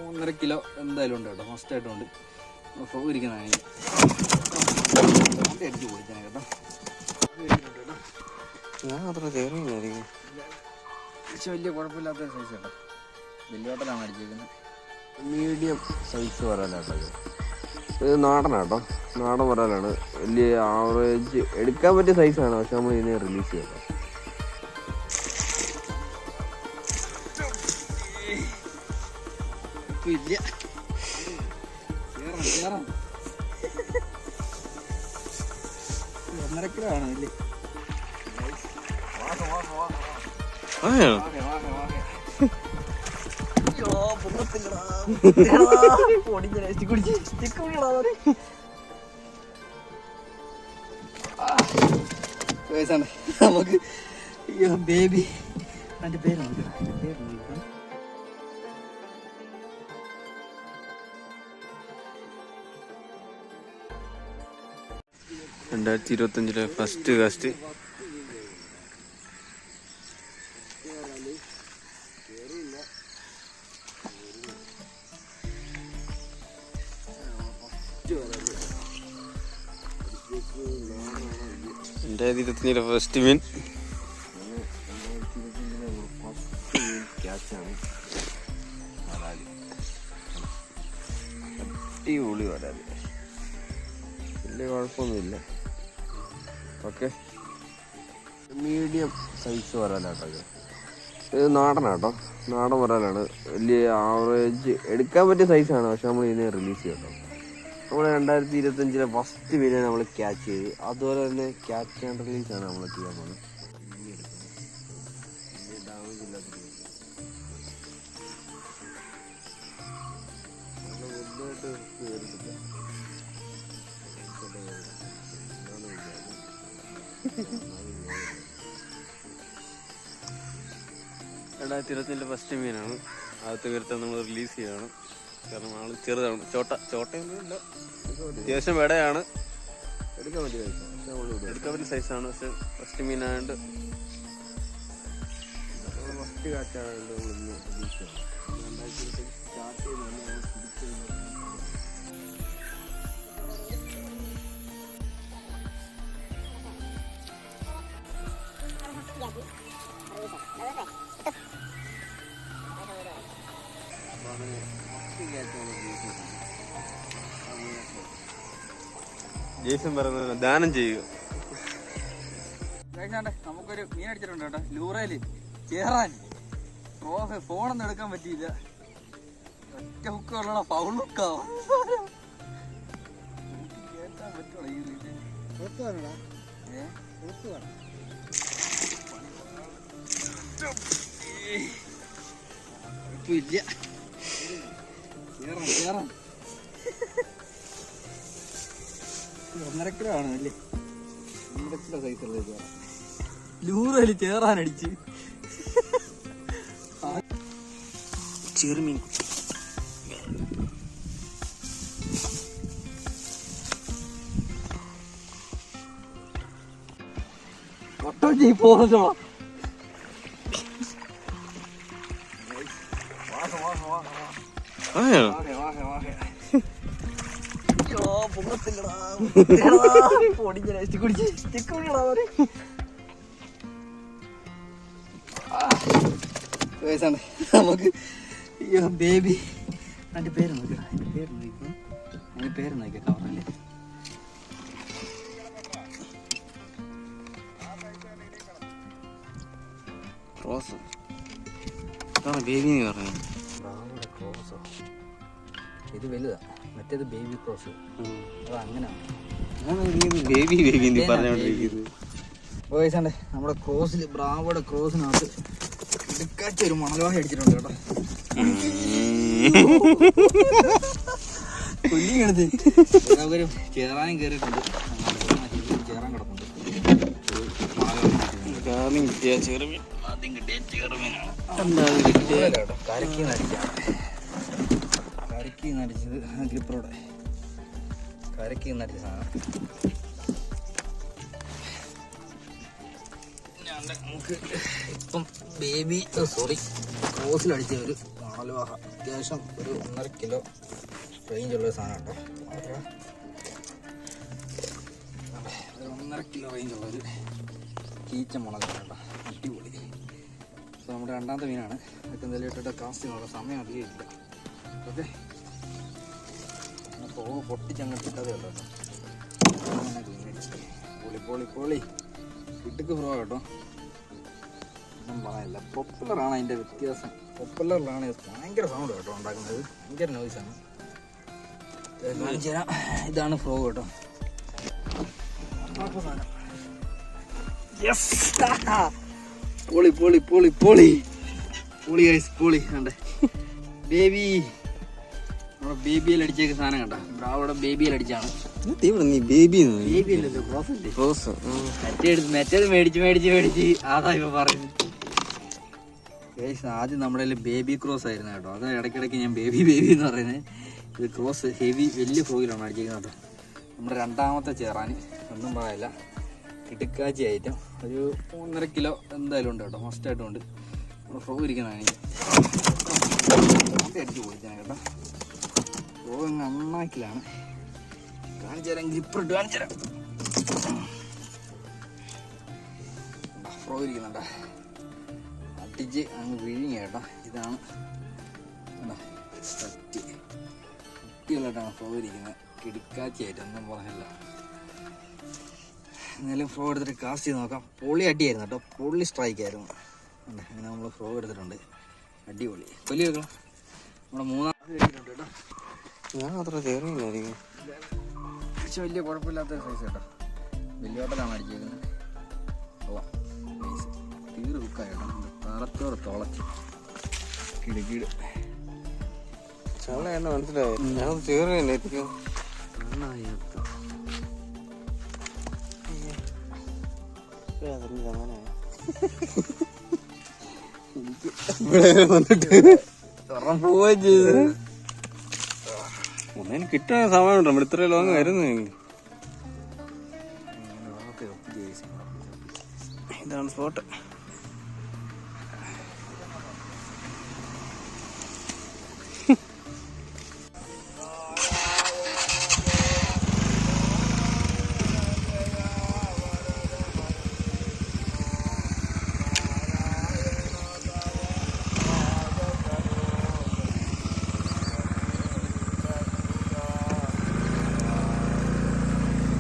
1.5 kilo എന്തായാലും ഉണ്ട് കേട്ടോ, മസ്റ്റായിട്ടുണ്ട്. ഇരിക്കുന്നതാണ് അടിച്ച് പൊളിക്കാൻ കേട്ടോ. ഞാൻ അത്ര കയറിയായിരിക്കും, പക്ഷെ വലിയ കുഴപ്പമില്ലാത്ത സൈസ് കേട്ടോ. വലിയ ഹോട്ടലാണ് അടിച്ചിരിക്കുന്നത്. മീഡിയം സൈസ് വരാലാട്ടോ ഇത്. നാടനാട്ടോ, നാടൻ വരാലാണ്. വലിയ ആവറേജ് എടുക്കാൻ പറ്റിയ സൈസാണ്, പക്ഷെ നമ്മൾ ഇതിനെ റിലീസ് ചെയ്യാം. ഇല്ല 1.5 കിലോ ആണ് വലിയ. നമുക്ക് ബേബി അതിന്റെ പേര് നോക്കാം. 2025 ഫസ്റ്റ് കാസ്റ്റ്. ഫസ്റ്റ് മീൻ അടിപൊളി വരാല്, വലിയ കുഴപ്പമൊന്നുമില്ല. ഓക്കെ, മീഡിയം സൈസ് വരാലാട്ടോ ഇത്. നാടനാട്ടോ, നാടൻ വരാലാണ്. വലിയ ആവറേജ് എടുക്കാൻ പറ്റിയ സൈസാണ്, പക്ഷെ നമ്മൾ ഇതിനെ റിലീസ് ചെയ്യട്ടോ. നമ്മൾ 2025 ഫസ്റ്റ് മീനെ നമ്മൾ ക്യാച്ച് ചെയ്ത്, അതുപോലെ തന്നെ ക്യാച്ച് ആൻഡ് റിലീസാണ് നമ്മൾ ചെയ്യാൻ പോകുന്നത്. ഡാമേജ് ഇല്ലാത്ത വലുതായിട്ട് കയറിട്ടില്ല. 2025 ഫസ്റ്റ് മീനാണ്. ആദ്യത്തെ കരുത്ത് നമ്മൾ റിലീസ് ചെയ്യണം, കാരണം ആള് ചെറുതാണ്. ചോട്ടയൊന്നും ഇല്ല, അത്യാവശ്യം വിടയാണ്. എടുക്കാൻ പറ്റിയ സൈസാണ്, പക്ഷെ ഫസ്റ്റ് മീനായതുകൊണ്ട് ഫസ്റ്റ് കാറ്റായതുകൊണ്ട് നമ്മളിന്ന് റിലീസ് ചെയ്യണം. 2025 സ്റ്റാർട്ട് ചെയ്താണ് ജേസൺ പറയുന്നത് ദാനം ചെയ്യുക. നമുക്കൊരു മീൻ അടിച്ചിട്ടുണ്ട് കേട്ടോ, ലൂറയില് ചേറാൻ. ഫോണൊന്നും എടുക്കാൻ പറ്റിയില്ല, ഒറ്റ ഹുക്കുള്ള ഫൗൾ ഹുക്കാവും. കേട്ടാൻ പറ്റുള്ളൂ ഈ ഇല്ല. ചേറാൻ 1.5 കിലോ ആണ് അല്ലേ, 1.5 കിലോ സൈസുള്ള ചേറാൻ. ലൂറയില് ചേറാനടിച്ച് ചെറുമീൻ. ഒട്ടോ ചെയ് പോന്നോ. നമുക്ക് ബേബി അതിന്റെ പേര് നോക്കാം. അതിന്റെ പേര് നോക്കിയ കവറല്ലേ. ക്രോസ് ബേബി പറയുന്നത്. ക്രോസോ, ഇത് വലുതാ, മറ്റേത് ബേബി ക്രോസ്. അത് അങ്ങനെയാണ് ബേബി പറഞ്ഞോണ്ടിരിക്കുന്നത്. നമ്മുടെ ക്രോസിൽ, ബ്രാവോയുടെ ക്രോസിനകത്ത് ഇടുക്കാച്ച ഒരു മണലോഹ അടിച്ചിട്ടുണ്ട് കേട്ടോ. കുഞ്ഞിക്കണത് എല്ലാവരും ചേറാനും കയറിയിട്ടുണ്ട്. ചേറാൻ കിടപ്പുണ്ട്. ചെറുമീൻ കരക്കി നടിച്ചത് ഗ്രിപ്പറോടെ കരക്കി നടിച്ച സാധനം. നമുക്ക് ഇപ്പം ബേബി ക്രോസിലടിച്ച ഒരു മണലോഹ അത്യാവശ്യം ഒരു 1.5 കിലോ റേഞ്ചുള്ള സാധനം കേട്ടോ. ഒരു 1.5 കിലോ റേഞ്ചുള്ളൊരു കീച്ച മുളക് കേട്ടോ, അടിപൊളി. അപ്പോൾ നമ്മുടെ രണ്ടാമത്തെ മീനാണ്. അതൊക്കെ എന്തെങ്കിലും ഇട്ടിട്ട് കാസ്റ്റിനുള്ള സമയം അധികം ഇല്ല. ഓക്കെ, പോവ് പൊട്ടിച്ചങ്ങ് ഇട്ടതേ ഉള്ളൂ കേട്ടോ. പൊളി പൊളി പൊളി ഇടുക്ക് ഫ്രോ കേട്ടോ. ഒന്നും പറയില്ല. പ്രൊപ്പല്ലറാണ് അതിൻ്റെ വ്യത്യാസം. പ്രൊപ്പല്ലറിലാണ് ഭയങ്കര സൗണ്ട് കേട്ടോ ഉണ്ടാക്കുന്നത്, ഭയങ്കര നോയ്സാണ്. കാണിച്ചു തരാം. ഇതാണ് ഫ്രോ കേട്ടോ. പൊളി പൊളി പൊളി പൊളി പൊളി ഗൈസ്, പൊളി. കണ്ടേ ബേബി, നമ്മുടെ ബേബിയിൽ അടിച്ചേക്ക് സാധനം കണ്ട. അവിടെ ബേബിയിൽ അടിച്ചാണ്. ബേബി അല്ലല്ലോ, ക്രോസ് അല്ലേ. മറ്റേത് മേടിച്ച് അതാ ഇപ്പൊ പറയുന്നത്. ആദ്യം നമ്മുടെ ബേബി ക്രോസ് ആയിരുന്നു കേട്ടോ. അത് ഇടയ്ക്കിടയ്ക്ക് ഞാൻ ബേബി എന്ന് പറയുന്നത്. ഇത് ക്രോസ് ഹെവി വലിയ ഫ്രോയിലാണ് അടിച്ചിരിക്കുന്നത് കേട്ടോ. നമ്മുടെ രണ്ടാമത്തെ ചേറാന് ഒന്നും പറയില്ല, കിടുക്കാച്ചി ഐറ്റം. ഒരു 1.5 കിലോ എന്തായാലും ഉണ്ട് കേട്ടോ, മസ്റ്റായിട്ടും ഉണ്ട്. നമ്മുടെ ഫ്രോ ഇരിക്കുന്നതാണ് എനിക്ക് അടിച്ച് പൊളിച്ചാണ് കേട്ടോ. ഫ്രോ നന്നാക്കിലാണ്. കാണിച്ചു തരാം, ഗ്രിപ്പറിട്ട് കാണിച്ചു തരാം. ഫ്രോ ഇരിക്കുന്നുണ്ട, അടിച്ച് അങ്ങ് വിഴുങ്ങി കേട്ടോ. ഇതാണ് കുട്ടികളായിട്ടാണ് ഫ്രോ ഇരിക്കുന്നത്. കിടുക്കാച്ചിയായിട്ട് ഒന്നും പറയില്ല. എന്നാലും ഫ്രോ എടുത്തിട്ട് കാസ്റ്റ് ചെയ്ത് നോക്കാം. പൊളി അടിയായിരുന്നു കേട്ടോ, പൊളി സ്ട്രൈക്കായിരുന്നു. അങ്ങനെ നമ്മൾ ഫ്രോ എടുത്തിട്ടുണ്ട്, അടിപൊളി. കൊല്ലി വെക്കണം. നമ്മുടെ മൂന്നാമത് കഴിച്ചിട്ടുണ്ട് കേട്ടോ. ഞാൻ അത്ര ചേർന്നില്ലായിരിക്കും, പക്ഷെ വലിയ കുഴപ്പമില്ലാത്ത സൈസ് കേട്ടോ. വലിയ ഹോട്ടലാണ് അടിച്ചേക്കുന്നത്. പോവാം നൈസ്, തീരെ കുക്കായി കേട്ടോ. തറത്തോടെ തുളച്ച് കിടുകിട് ചള്ള എന്നെ മനസ്സിലായി. ഞാൻ ചേർന്നില്ലായിരിക്കും. ഒന്നേന് കിട്ടാൻ സമയം ഉണ്ടോ? ഇവിടെ ഇത്ര ലോങ് വരുന്നു. ഇതാണ് സ്പോട്ട്.